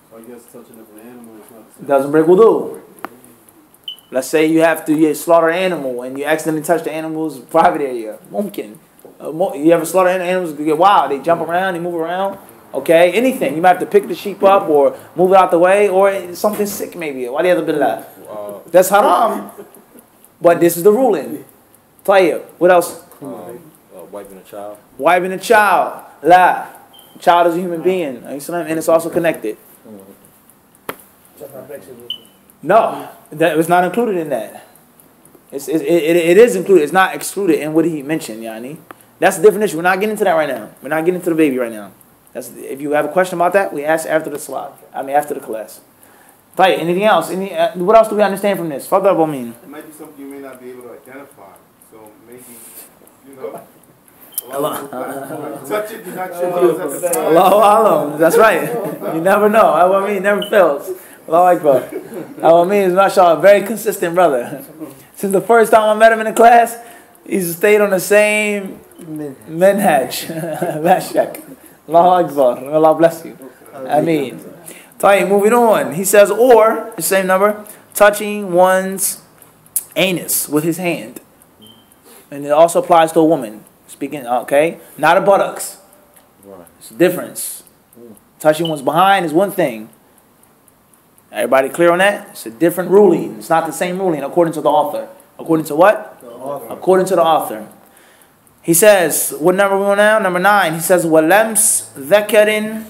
So I guess touching of an animal is not... Doesn't break wudu. Let's say you have to slaughter an animal and you accidentally touch the animal's private area. Mumkin. You ever slaughter animals, get wild. They jump around, they move around. Okay, anything. You might have to pick the sheep up or move it out the way, or something sick maybe. Waliyadhu that's haram. But this is the ruling. Tayyib. What else? Wiping a child. Wiping a child. La. Child is a human being. And it's also connected. No, that was not included in that. It is included. It's not excluded in what he mentioned, yani. That's the different issue. We're not getting into that right now. We're not getting into the baby right now. If you have a question about that, we ask after the slide. After the class. Right, anything else? What else do we understand from this? Fadal Bamin. It might be something you may not be able to identify. So maybe, you know. Touch it, you're not sure at the time. Allahu Alam. That's right. You never know. I mean, never fails. Allahu Akbar. I mean, mashallah, a very consistent brother. Since the first time I met him in the class, he's stayed on the same minhaj. Last check. Allahu Akbar. Allah bless you. Ameen. Tayyib, moving on. He says, or, the same number, touching one's anus with his hand. And it also applies to a woman. Speaking, okay? Not a buttocks. It's a difference. Touching one's behind is one thing. Everybody clear on that? It's a different ruling. It's not the same ruling according to the author. According to what? The author. According to the author. He says, what number we on now? Number 9. He says, وَلَمْسْ ذَكَرٍ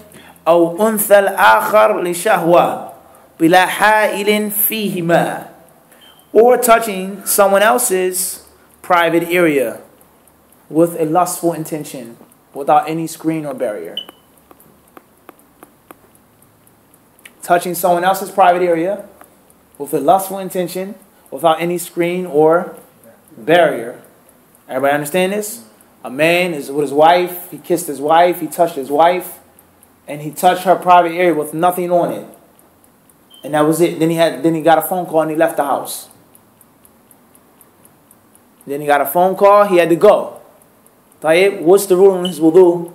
أَوْ أُنْثَى الْآخَرِ لِشَهْوَةٍ بِلَا حَائِلٍ فِيهِمَا. Or touching someone else's private area with a lustful intention without any screen or barrier. Touching someone else's private area with a lustful intention without any screen or barrier. Everybody understand this? A man is with his wife, he kissed his wife, he touched his wife, and he touched her private area with nothing on it. And that was it. Then he got a phone call and he left the house. Then he got a phone call, he had to go. Tayyib, what's the rule on his wudu?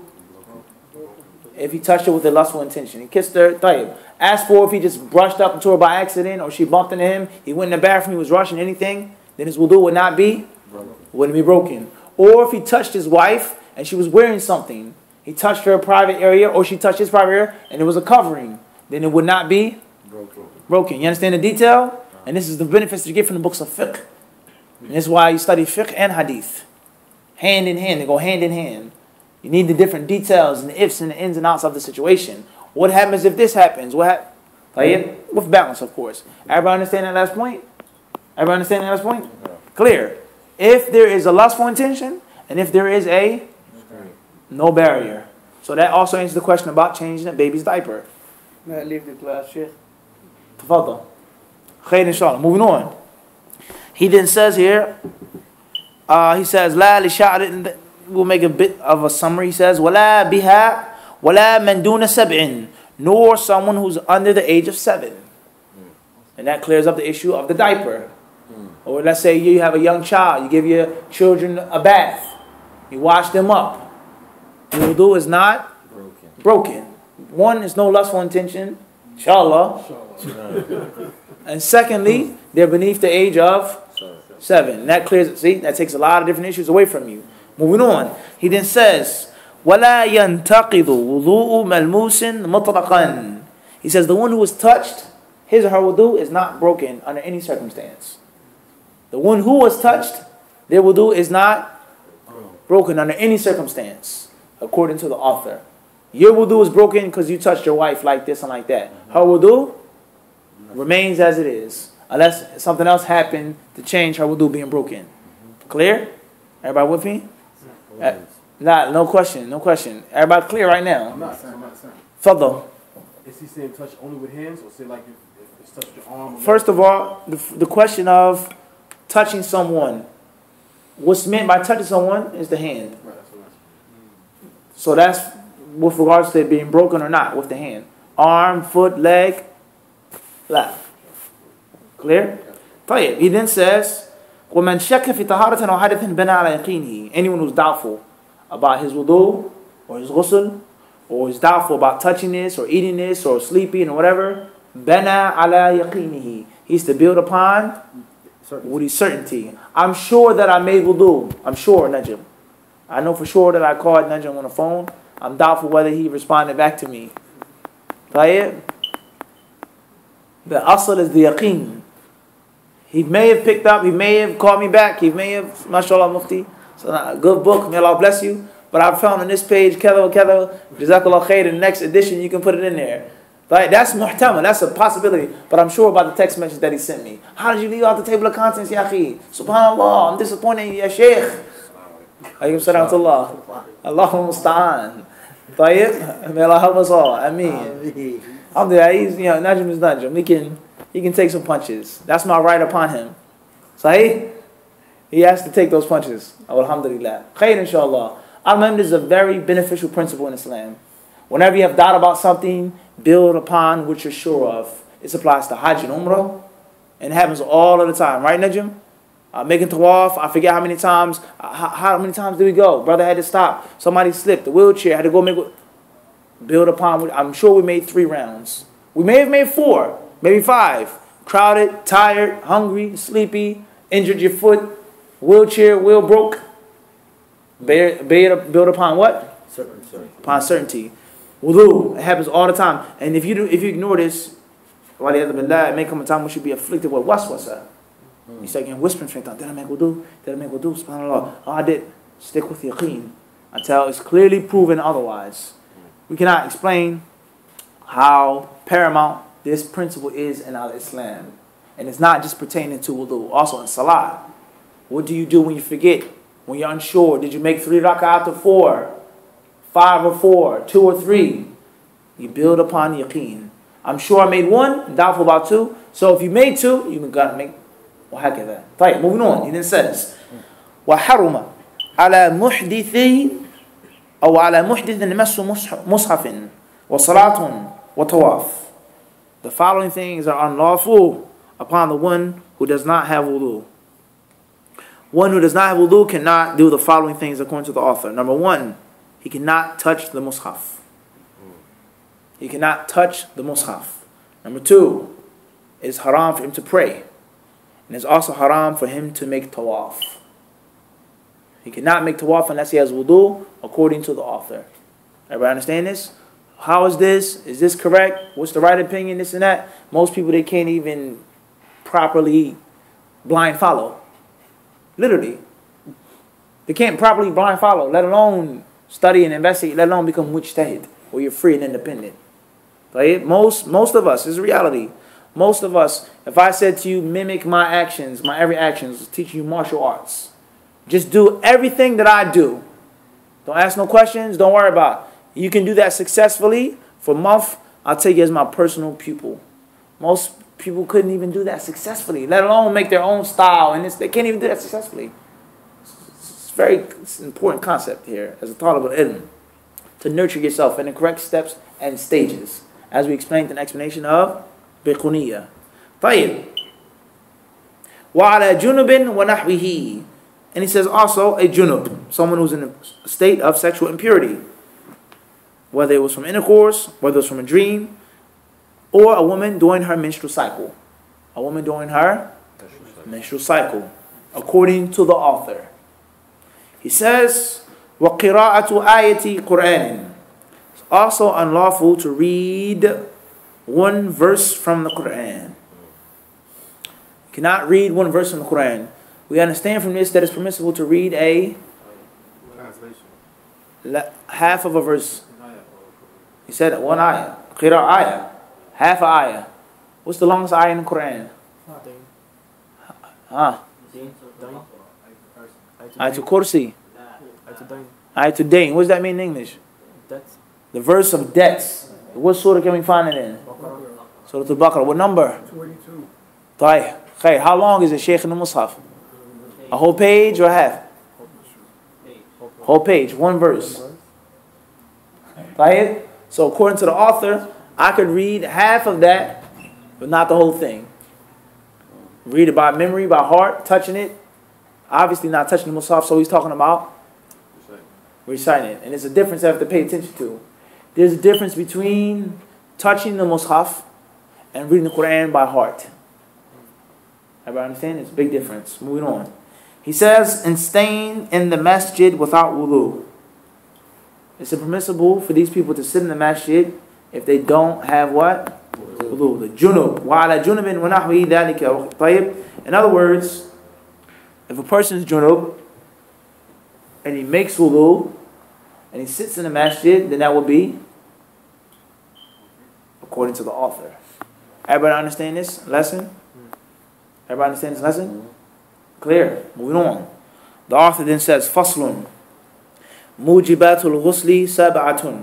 If he touched her with a lustful intention. He kissed her, tayyib. As for if he just brushed up into her by accident or she bumped into him, he went in the bathroom, he was rushing anything, then his wudu would not be? Wouldn't be broken. Or if he touched his wife and she was wearing something, he touched her private area or she touched his private area and it was a covering, then it would not be? Broken. You understand the detail? And this is the benefits you get from the books of fiqh. And this is why you study fiqh and hadith. Hand in hand, they go hand in hand. You need the different details and the ifs and the ins and outs of the situation. What happens if this happens? With balance, of course. Everybody understand that last point? Everybody understand that last point? Clear. If there is a lustful intention, and if there is a no barrier. So that also answers the question about changing a baby's diaper. May I leave the class, Sheikh? Tafadhal. Khair inshallah. Moving on. He then says here, he says, La li sha'rin, we'll make a bit of a summary. He says, Wala biha, wala man duna sab'in, nor someone who's under the age of 7. And that clears up the issue of the diaper. Or let's say you have a young child, you give your children a bath, you wash them up. Your wudu is not broken. One, is no lustful intention, inshallah. And secondly, they're beneath the age of 7. And that clears, see, that takes a lot of different issues away from you. Moving on, he then says, وَلَا يَنْتَقِضُ وُضُوءُ مَلْمُوسٍ مُطْلَقًا. He says the one who was touched, his or her wudu is not broken under any circumstance. The one who was touched, their wudu is not broken under any circumstance, according to the author. Your wudu is broken because you touched your wife like this and like that. Her wudu remains as it is, unless something else happened to change her wudu being broken. Clear? Everybody with me? No question. Everybody clear right now? Fadl. Is he saying touch only with hands, or say like if it's touched your arm? First of all, the question of touching someone, what's meant by touching someone is the hand. Right, that's what I'm So that's with regards to it being broken or not with the hand. Arm, foot, leg, left. Clear? طيب. He then says, وَمَنْ شَكَّ فِي طَهَارَةٍ أَوْ حَدَثٍ بَنَى عَلَى يَقِينِهِ. Anyone who's doubtful about his wudu or his ghusl, or is doubtful about touching this or eating this or sleeping or whatever, بَنَى عَلَى يَقِينِهِ. He's to build upon with his certainty. I'm sure that I made wudu. I'm sure, Najm. I know for sure that I called Najm on the phone. I'm doubtful whether he responded back to me. طيب. The asl is the yaqeen. He may have picked up, he may have called me back, he may have, mashallah mufti. So a good book, may Allah bless you. But I found on this page, kada wa kada, jazakallah khair, in the next edition you can put it in there. Right? That's muhtamal, that's a possibility. But I'm sure about the text message that he sent me. How did you leave out the table of contents, ya akhi? Subhanallah, I'm disappointed in you, ya shaykh. Alaykum salam to Allah. Allahumma musta'an. Tayyib, may Allah help us all. Ameen. Alhamdulillah, he's, Najm is Najm. He can take some punches. That's my right upon him. Sahih? He has to take those punches. Alhamdulillah. Khair inshallah. Al-Muhim is a very beneficial principle in Islam. Whenever you have doubt about something, build upon what you're sure of. This applies to Hajj and Umrah. And it happens all of the time. Right, Najm? Making tawaf, I forget how many times. How many times did we go? Brother had to stop. Somebody slipped. The wheelchair had to go make... Build upon... I'm sure we made 3 rounds. We may have made 4. Maybe 5. Crowded, tired, hungry, sleepy, injured your foot, wheelchair, wheel broke. Build upon what? Certainty. Upon certainty. Wudu, it happens all the time. And if you ignore this, it may come a time when you should be afflicted with waswasa. You start getting whispering straight down. Did I make wudu? Did I make wudu? SubhanAllah. Oh, I did. Stick with yaqeen until it's clearly proven otherwise. We cannot explain how paramount this principle is in al-Islam. And it's not just pertaining to wudu. Also in salah. What do you do when you forget? When you're unsure? Did you make 3 rak'at or 4? 5 or 4? 2 or 3? You build upon yaqeen. I'm sure I made 1. Doubtful about 2. So if you made 2, you got to make وهكذا. طيب, moving on. He then says, وحرم على محدث أو على محدث مس مصحف وصلاة وطواف. The following things are unlawful upon the one who does not have wudu. One who does not have wudu cannot do the following things according to the author. Number 1, he cannot touch the mushaf. He cannot touch the mushaf. Number 2, it is haram for him to pray. And it's also haram for him to make tawaf. He cannot make tawaf unless he has wudu, according to the author. Everybody understand this? How is this? Is this correct? What's the right opinion? This and that. Most people, they can't even properly blind follow. Literally. They can't properly blind follow, let alone study and investigate, let alone become mujtahid, where you're free and independent. Right? Most of us, this is reality. Most of us, if I said to you, mimic my actions, my every actions, teaching you martial arts. Just do everything that I do. Don't ask no questions, don't worry about it. You can do that successfully for a month, I'll take you as my personal pupil. Most people couldn't even do that successfully, let alone make their own style, and they can't even do that successfully. It's an important concept here as a talib al-ilm, to nurture yourself in the correct steps and stages, as we explained in the explanation of بقنية. طيب. وعلى جنب ونحوه. And he says also a junub, someone who's in a state of sexual impurity, whether it was from intercourse, whether it was from a dream, or a woman during her menstrual cycle. A woman during her menstrual cycle, according to the author. He says, وَقِرَاءَةُ آيَةِ قُرْآنٍ. It's also unlawful to read 1 verse from the Quran. You cannot read 1 verse from the Quran. We understand from this that it's permissible to read a half of a verse. He said 1 ayah. Qira ayah. Half a ayah. What's the longest ayah in the Quran? Ayatul Kursi. Ayatul Dain. What does that mean in English? The verse of debts. What surah can we find it in? Surah Al-Baqarah. What number? 22. طيب. Khair. How long is it, Shaykh, in the Mus'haf? A whole page or half? Whole page, one verse. Right? So according to the author, I could read half of that, but not the whole thing. Read it by memory, by heart, touching it. Obviously not touching the Mus'haf, so he's talking about reciting it. And there's a difference I have to pay attention to. There's a difference between touching the Mus'haf and reading the Quran by heart. Everybody understand? It's a big difference. Moving on. He says, and staying in the masjid without wudu. It's permissible for these people to sit in the masjid if they don't have what? Wudu. The junub. وَعَلَى جُنُبٍ وَنَحْوِهِ ذَلِكَ طيب. In other words, if a person is junub and he makes wudu and he sits in the masjid, then that will be according to the author. Everybody understand this lesson? Everybody understand this lesson? Clear. Moving on. The author then says, فصل موجبات الغسل سبعة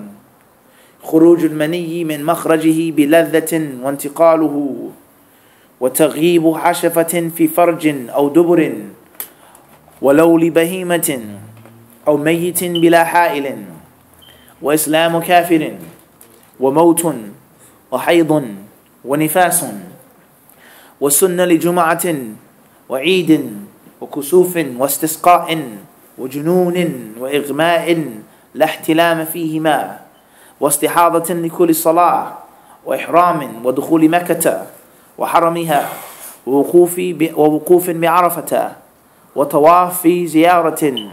خروج المني من مخرجه بلذة وانتقاله وتغييب حشفة في فرج أو دبر ولو لبهيمة أو ميت بلا حائل وإسلام كافر وموت وحيض ونفاس وسنة لجمعة وعيد وكسوف واستسقاء وجنون وإغماء لا احتلام فيهما واستحاضة لكل صلاة وإحرام ودخول مكة وحرمها ووقوف بعرفة وطواف زيارة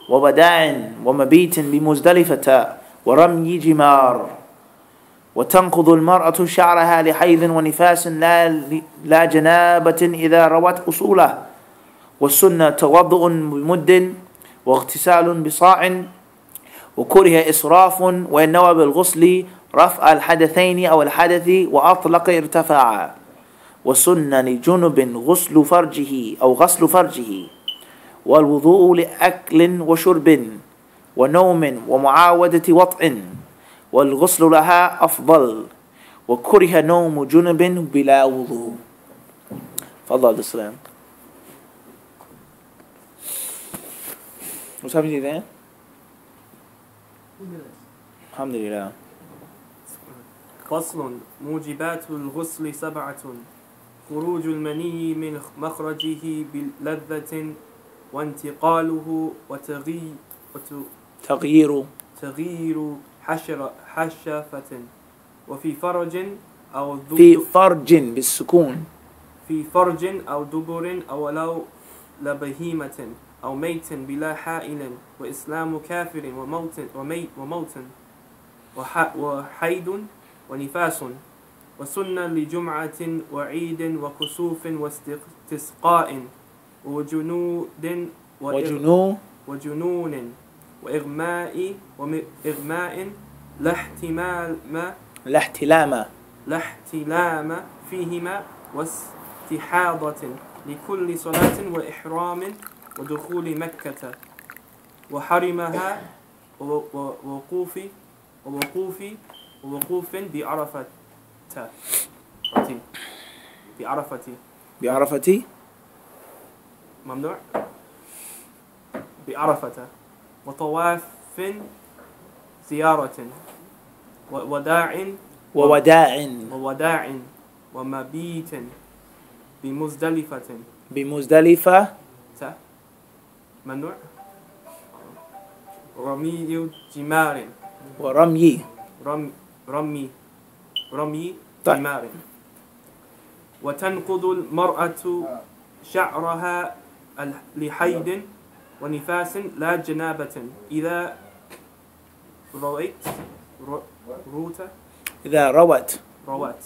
ووداع ومبيت بمزدلفة ورمي جمار وتنقض المرأة شعرها لحيض ونفاس لا جنابة إذا روت أصوله والسنة توضؤ بمد واغتسال بصاع وكره إسراف وإن نوى بالغسل رفع الحدثين أو الحدث وأطلق ارتفاعا والسنة لجنب غسل فرجه أو غسل فرجه والوضوء لأكل وشرب ونوم ومعاودة وطء والغسل لها أفضل وكره نوم جنب بلا وضوء. فضل الإسلام. What's happening there? Alhamdulillah. فصل موجبات الغسل سبعة خروج المني من مخرجه بلذة وانتقاله تغيير حشفة وفي فرج أو في فرج بالسكون في فرج أو دبر أو لو لبهيمة أو ميت بلا حائل وإسلام كافر وموت وحيد ونفاس وسنة لجمعة وعيد وكسوف واستسقاء وجنون وإغماء لا احتلام فيهما واستحاضة لكل صلاة وإحرام ودخول مكة وحرمها ووقوف بعرفة ممنوع بعرفة وطواف زيارة ووداع ومبيت بمزدلفة ممنوع رمي جمار ورمي جمار وتنقض المرأة شعرها لحيض ونفاس لا جنابة إذا روت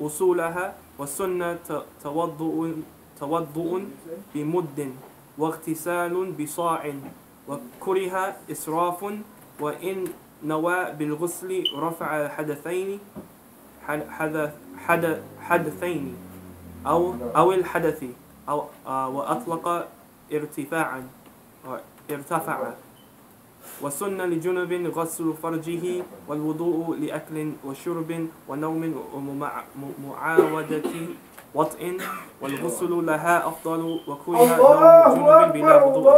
أصولها والسنة توضؤ بمد واغتسال بصاع وكره إسراف وإن نوى بالغسل رفع الحدثين حدثين أو الحدث أو وأطلق ارتفع وسن لجنب غسل فرجه والوضوء لأكل وشرب ونوم ومعاودة وطئ والغسل لها أفضل وكره نوم جنب بلا وضوء.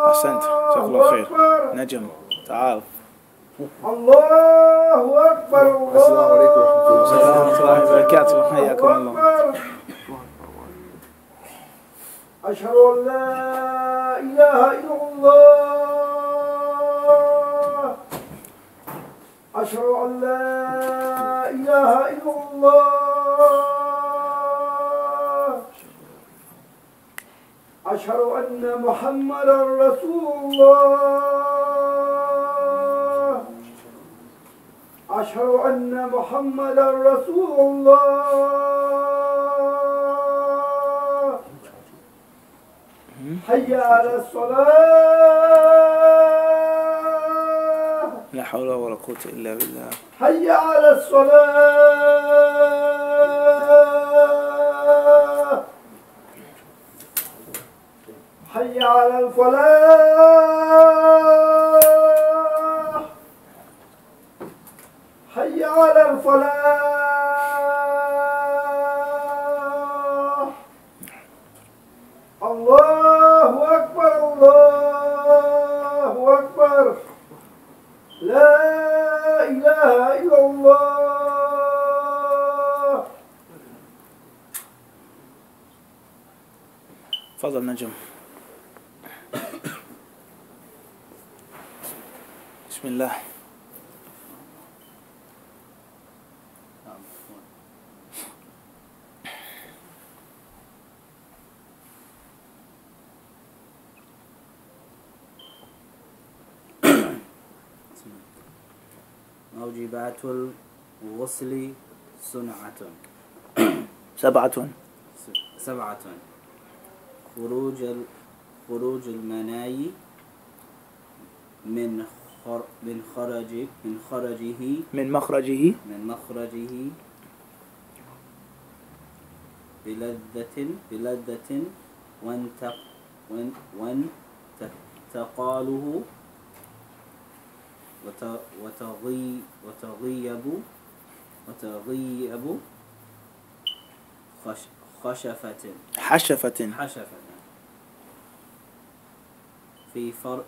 أحسنت، جزاك الله خير. نجم تعال. الله أكبر. السلام عليكم ورحمة الله ورحمة الله وبركاته. حياكم الله. أشهد أن لا إله إلا الله. أشهد أن لا إله إلا الله. أشهد أن محمدا رسول الله. أشهد أن محمدا رسول الله. حي على الصلاة. لا حول ولا قوة إلا بالله. حي على الصلاة. حي على الفلاح. حي على الفلاح. الله أكبر. الله أكبر. لا إله إلا الله. تفضل نجم. بسم الله. موجبات الغسل سبعة. خروج المناي من مخرجه بلذة وانتقاله وتغيب حشفة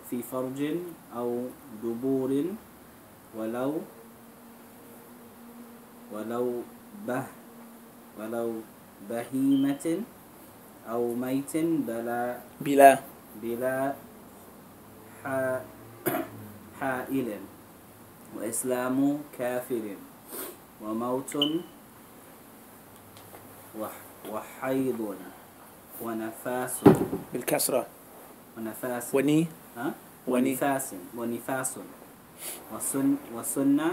في فرج أو دبور ولو بهيمة أو ميت بلا حائل وإسلام كافر وموت وحيض ونفاس بالكسرة. ونفاس ونفاس وسنة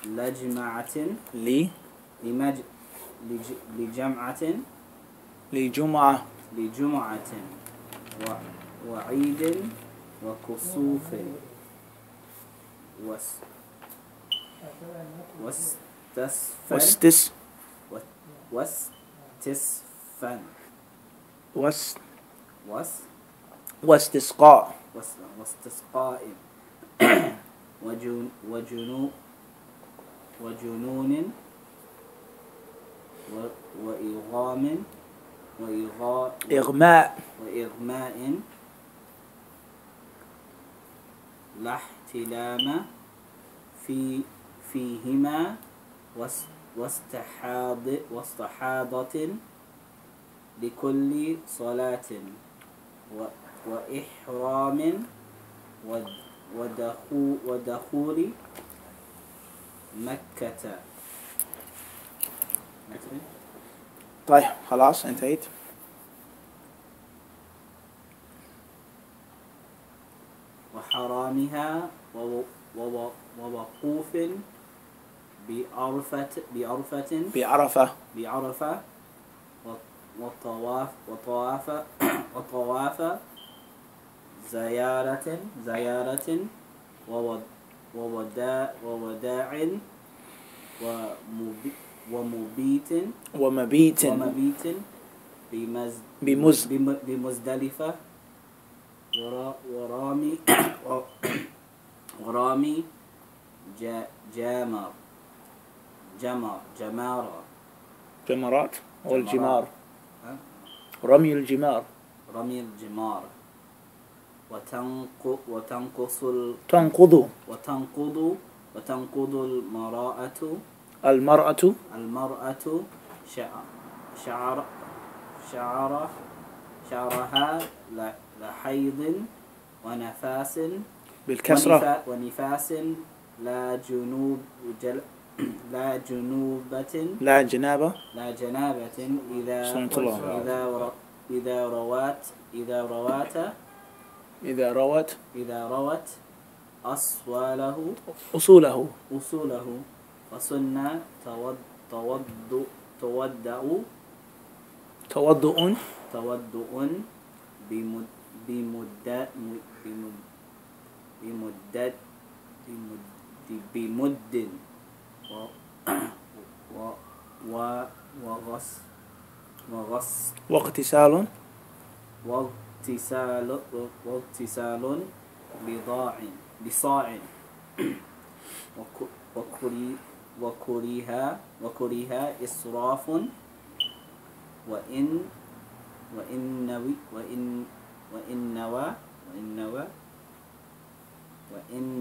لجمعة لجمعة وعيد وكسوف واستسقاء وجنون وإغماء لا احتلام فيهما واستحاضة لكل صلاة وإحرام ودخول مكة. طيب خلاص انتهيت. وحرامها ووقوف بعرفة وطواف زيارة ووداع ومبيت بمزدلفة ورامي ورامي جامر جمارة جمرات والجمار. ها؟ رمي الجمار. رمي الجمار وتنقض المرأة شعرها لحيض ونفاس بالكسرة. ونفاس لا جنابة سنة الله. إذا روت أصوله. وسنة توضؤ بمد واغتسال بصاع وكره إسراف وإن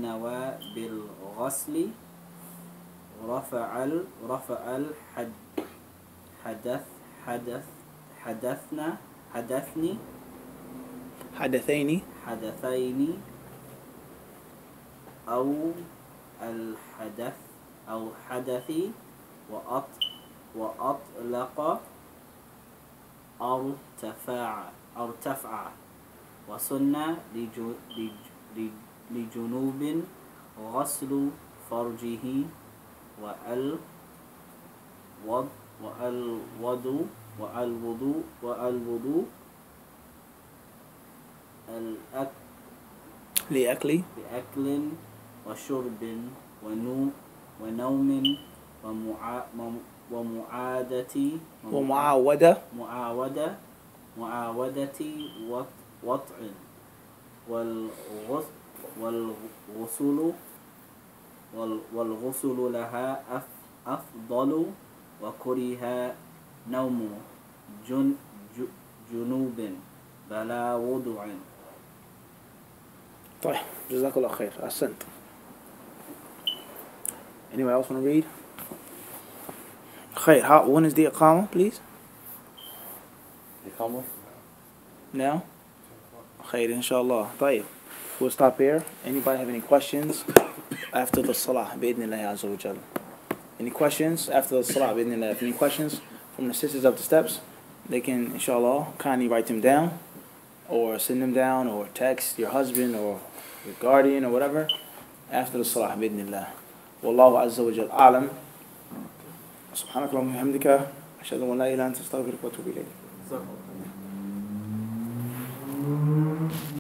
نوى بالغسل رفع حدثين أو حدث وأطلق ارتفع وسنة لجنوب غسل فرجه والوضوء لأكل وشرب ونوم ومعاودة وطع والغسل لها أفضل وكره نوم جنوب بلا وضوء. طيب جزاك الله خير. أحسنت. Anyone else want to read? خير. When is the Iqamah, please? Iqamah? Now? خير inshallah. طيب. We'll stop here. Anybody have any questions after the Salah? بإذن الله عز وجل. Any questions after the Salah? بإذن الله. If any questions from the sisters up the steps, they can inshallah kindly write them down or send them down or text your husband or your guardian or whatever after the Salah بإذن الله. والله عز وجل أعلم. سبحانك اللهم وبحمدك أشهد أن لا إله إلا أنت أستغفرك وأتوب إليك.